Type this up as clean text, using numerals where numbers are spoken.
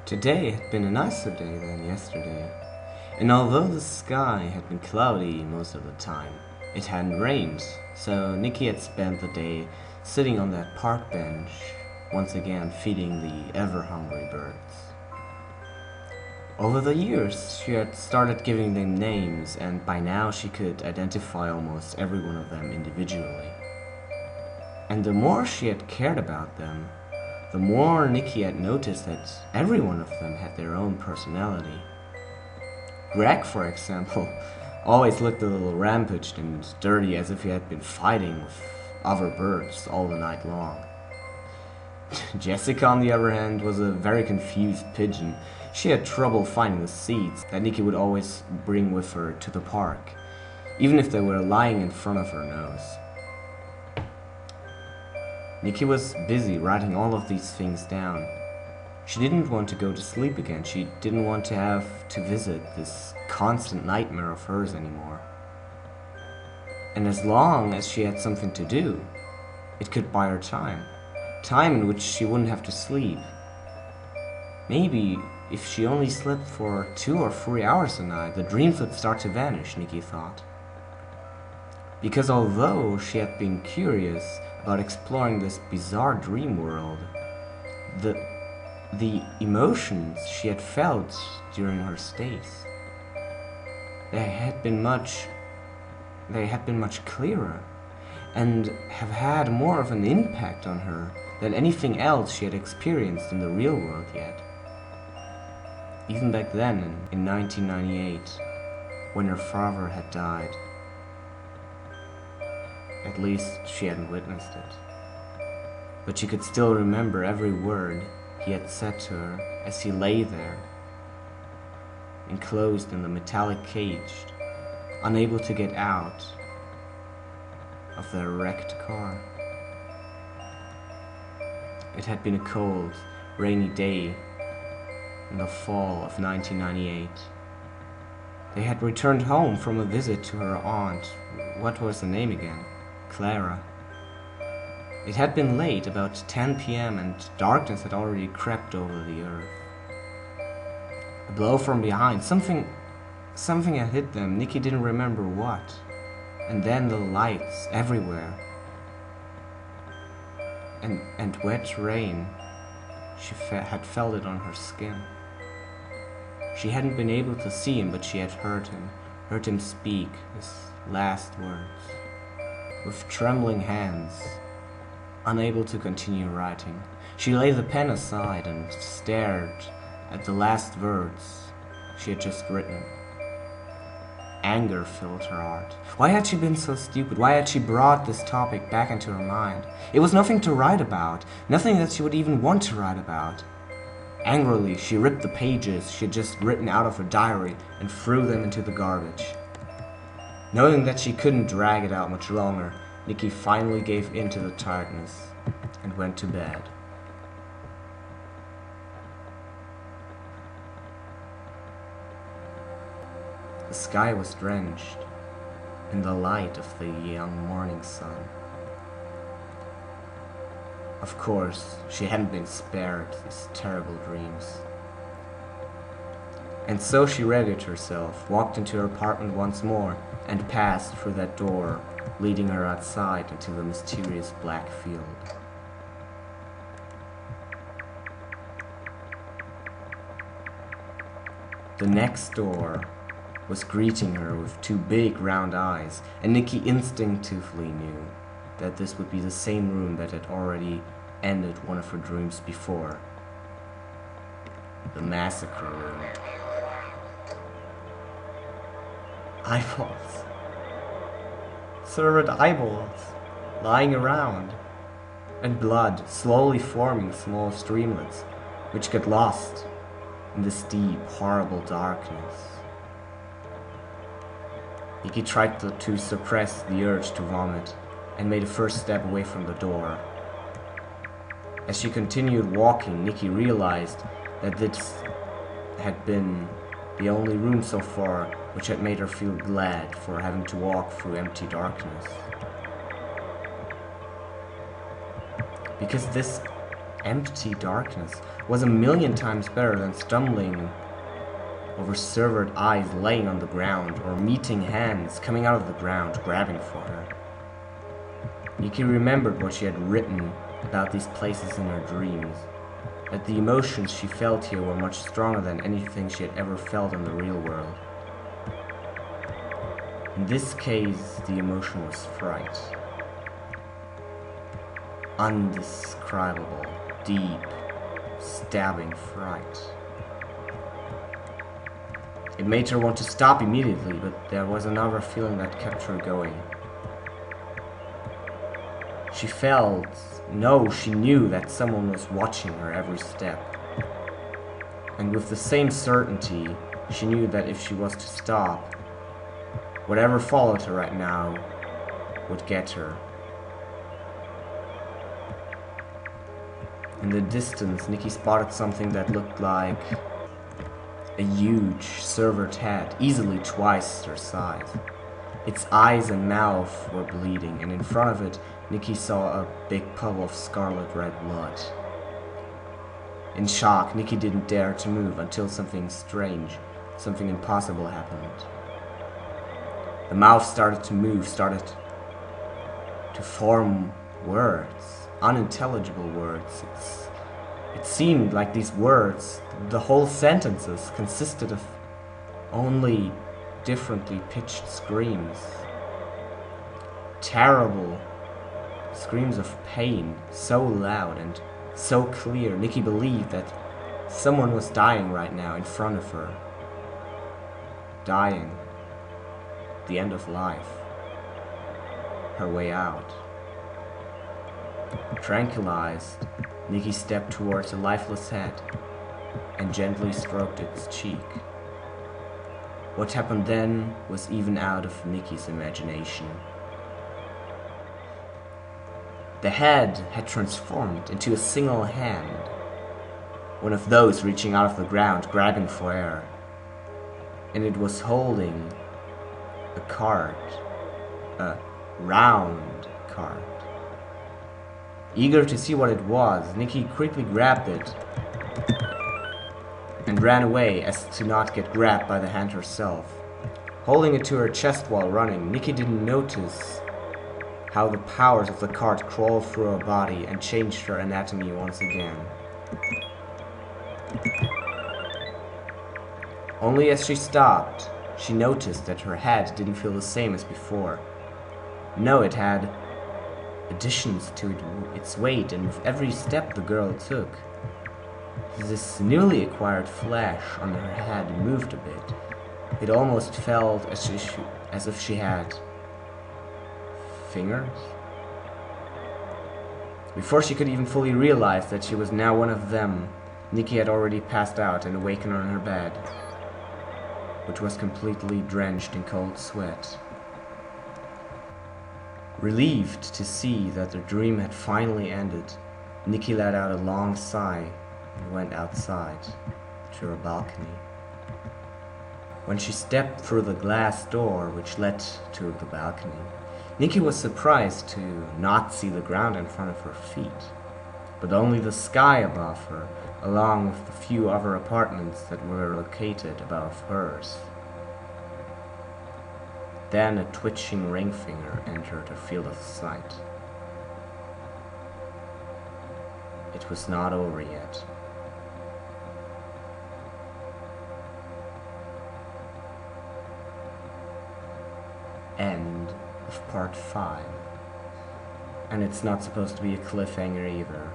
Today had been a nicer day than yesterday, and although the sky had been cloudy most of the time, it hadn't rained, so Nikki had spent the day sitting on that park bench, once again feeding the ever-hungry birds. Over the years, she had started giving them names, and by now she could identify almost every one of them individually. And the more she had cared about them, the more Nikki had noticed that every one of them had their own personality. Greg, for example, always looked a little rampaged and dirty, as if he had been fighting with other birds all the night long. Jessica, on the other hand, was a very confused pigeon. She had trouble finding the seeds that Nikki would always bring with her to the park, even if they were lying in front of her nose. Nikki was busy writing all of these things down. She didn't want to go to sleep again. She didn't want to have to visit this constant nightmare of hers anymore. And as long as she had something to do, it could buy her time. Time in which she wouldn't have to sleep. Maybe if she only slept for 2 or 3 hours a night, the dreams would start to vanish, Nikki thought. Because although she had been curious about exploring this bizarre dream world, the emotions she had felt during her stays, they had been much clearer and have had more of an impact on her than anything else she had experienced in the real world yet. Even back then, in 1998, when her father had died. At least she hadn't witnessed it. But she could still remember every word he had said to her as he lay there, enclosed in the metallic cage, unable to get out of their wrecked car. It had been a cold, rainy day in the fall of 1998. They had returned home from a visit to her aunt. What was her name again? Clara. It had been late, about 10 p.m., and darkness had already crept over the earth. A blow from behind. Something had hit them. Nikki didn't remember what. And then the lights everywhere. And wet rain. She had felt it on her skin. She hadn't been able to see him, but she had heard him speak his last words. With trembling hands, unable to continue writing, she laid the pen aside and stared at the last words she had just written. Anger filled her heart. Why had she been so stupid? Why had she brought this topic back into her mind? It was nothing to write about, nothing that she would even want to write about. Angrily, she ripped the pages she had just written out of her diary and threw them into the garbage. Knowing that she couldn't drag it out much longer, Nikki finally gave in to the tiredness and went to bed. The sky was drenched in the light of the young morning sun. Of course, she hadn't been spared these terrible dreams. And so she readied herself, walked into her apartment once more, and passed through that door, leading her outside into the mysterious black field. The next door was greeting her with 2 big round eyes, and Nikki instinctively knew that this would be the same room that had already ended one of her dreams before. The massacre room. Eyeballs. Severed eyeballs lying around, and blood slowly forming small streamlets which get lost in this deep, horrible darkness. Nikki tried to suppress the urge to vomit and made a first step away from the door. As she continued walking, Nikki realized that this had been the only room so far which had made her feel glad for having to walk through empty darkness. Because this empty darkness was a million times better than stumbling over severed eyes laying on the ground, or meeting hands coming out of the ground grabbing for her. Nikki remembered what she had written about these places in her dreams, that the emotions she felt here were much stronger than anything she had ever felt in the real world. In this case, the emotion was fright. Undescribable, deep, stabbing fright. It made her want to stop immediately, but there was another feeling that kept her going. She felt, no, she knew that someone was watching her every step. And with the same certainty, she knew that if she was to stop, whatever followed her right now would get her. In the distance, Nikki spotted something that looked like a huge, severed head, easily twice her size. Its eyes and mouth were bleeding, and in front of it, Nikki saw a big puddle of scarlet red blood. In shock, Nikki didn't dare to move until something strange, something impossible happened. The mouth started to move, started to form words, unintelligible words. It seemed like these words, the whole sentences, consisted of only differently pitched screams. Terrible screams of pain, so loud and so clear. Nikki believed that someone was dying right now in front of her. Dying. The end of life. Her way out. Tranquilized, Nikki stepped towards the lifeless head and gently stroked its cheek. What happened then was even out of Nikki's imagination. The head had transformed into a single hand, one of those reaching out of the ground, grabbing for air, and it was holding a card, a round card. Eager to see what it was, Nikki quickly grabbed it and ran away as to not get grabbed by the hand herself. Holding it to her chest while running, Nikki didn't notice how the powers of the card crawled through her body and changed her anatomy once again. Only as she stopped, she noticed that her head didn't feel the same as before. No, it had additions to its weight, and with every step the girl took, this newly acquired flesh on her head moved a bit. It almost felt as if she had fingers. Before she could even fully realize that she was now one of them, Nikki had already passed out and awakened on her bed, which was completely drenched in cold sweat. Relieved to see that the dream had finally ended, Nikki let out a long sigh and went outside to her balcony. When she stepped through the glass door which led to the balcony, Nikki was surprised to not see the ground in front of her feet, but only the sky above her, along with the few other apartments that were located above hers. Then a twitching ring finger entered her field of sight. It was not over yet. End of part 5. And it's not supposed to be a cliffhanger either.